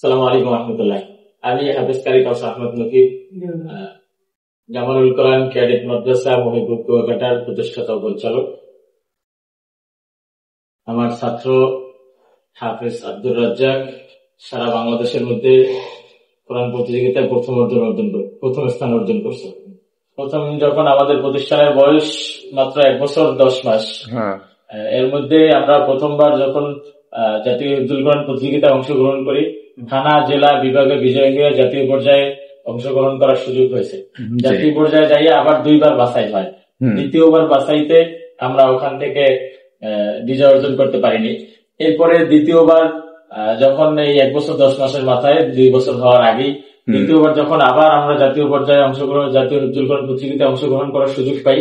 আসসালামু আলাইকুম রহমতুল্লাহ। আমি হাফেজ কারি কাউসার আহমদ নকিব, জামালুল কোরআন ক্যাডেট মাদ্রাসা মহিপুর কুয়াকাটার প্রতিষ্ঠাতা ও পরিচালক। আমার ছাত্র হাফেজ আব্দুর রাজ্জাক সারা বাংলাদেশের মধ্যে কোরআন প্রতিযোগিতায় প্রথম স্থান অর্জন করছে। প্রথম যখন আমাদের প্রতিষ্ঠানের বয়স মাত্র 1 বছর 10 মাস, এর মধ্যে আমরা প্রথমবার যখন জাতীয় হিফজুল কোরআন প্রতিযোগিতায় অংশগ্রহণ করি, থানা জেলা বিভাগে বিজয় হয়ে জাতীয় পর্যায়ে অংশগ্রহণ করার সুযোগ হয়েছে। জাতীয় পর্যায়ে যাই আবার 2বার বাছাই হয়। দ্বিতীয়বার বাছাইতে আমরা ওখান থেকে বিজয় অর্জন করতে পারিনি। এরপরে দ্বিতীয়বার যখন এই 1 বছর 10 মাসের মাথায় 2 বছর হওয়ার আগেই দ্বিতীয়বার যখন আবার আমরা জাতীয় পর্যায়ে জাতীয় হিফজুল কোরআন প্রতিযোগিতায় অংশগ্রহণ করার সুযোগ পাই,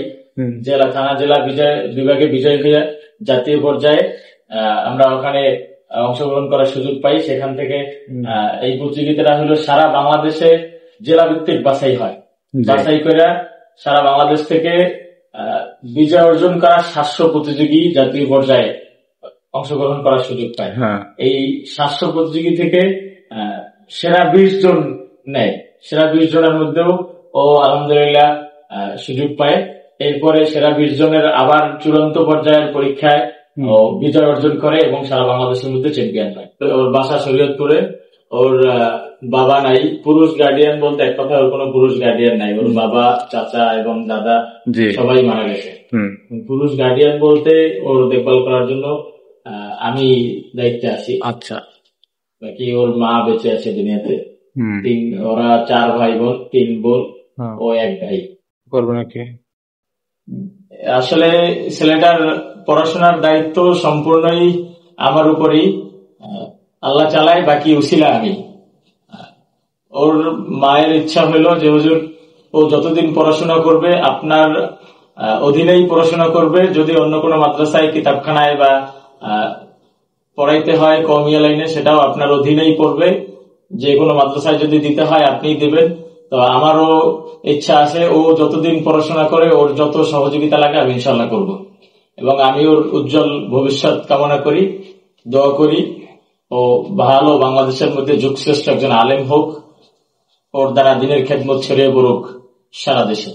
থানা জেলা বিভাগে বিজয় হয়ে জাতীয় পর্যায়ে আমরা ওখানে অংশগ্রহণ করার সুযোগ পাই। সেখান থেকে এই প্রতিযোগিতাটা হলো সারা বাংলাদেশে জেলা ভিত্তিক বাছাই হয়। বাছাই করে সারা বাংলাদেশ থেকে বিজয় অর্জন করা 700 প্রতিযোগী জাতীয় পর্যায়ে অংশগ্রহণ করার সুযোগ পায়। এই 700 প্রতিযোগী থেকে সেরা 20 জন নেয়। সেরা 20 জনের মধ্যেও ও আলহামদুলিল্লাহ সুযোগ পায়। এরপরে সেরা 20 জনের আবার চূড়ান্ত পর্যায়ের পরীক্ষায় ও বিজয় অর্জন করে এবং সারা বাংলাদেশের মধ্যে চ্যাম্পিয়ন হয়। ওর বাসা শরীয়তপুরে। ওর বাবা নাই, পুরুষ গার্ডিয়ান বলতে এক কথা ওর কোনো পুরুষ গার্ডিয়ান নাই। ওর বাবা, চাচা এবং দাদা সবাই মারা গেছে। পুরুষ গার্ডিয়ান বলতে ওর দেখভাল করার জন্য আমি দায়িত্বে আছি। আচ্ছা, বাকি ওর মা বেঁচে আছে দুনিয়াতে। ওরা 4 ভাই বোন, 3 বোন ও 1 ভাই। করবে নাকি? আসলে ছেলেটার পড়াশোনার দায়িত্ব সম্পূর্ণই আমার উপরই, আল্লাহ চালায়, বাকি উসিলা আমি। ওর মায়ের ইচ্ছা হলো যে হুজুর ও যতদিন পড়াশোনা করবে আপনার অধীনেই পড়াশোনা করবে, যদি অন্য কোনো মাদ্রাসায় কিতাবখানায় বা পড়াইতে হয় কওমিয়া লাইনে সেটাও আপনার অধীনেই পড়বে। যে কোনো মাদ্রাসায় যদি দিতে হয় আপনিই দেবেন। তো আমারও ইচ্ছা আছে ও যতদিন পড়াশোনা করে ওর যত সহযোগিতা লাগে আমি ইনশাল্লাহ করব, এবং আমি ওর উজ্জ্বল ভবিষ্যৎ কামনা করি, দোয়া করি ও ভালো বাংলাদেশের মধ্যে যুগশ্রেষ্ঠ একজন আলেম হোক, ওর দ্বারা দিনের খেদমত ছড়িয়ে পড়ুক সারা দেশে।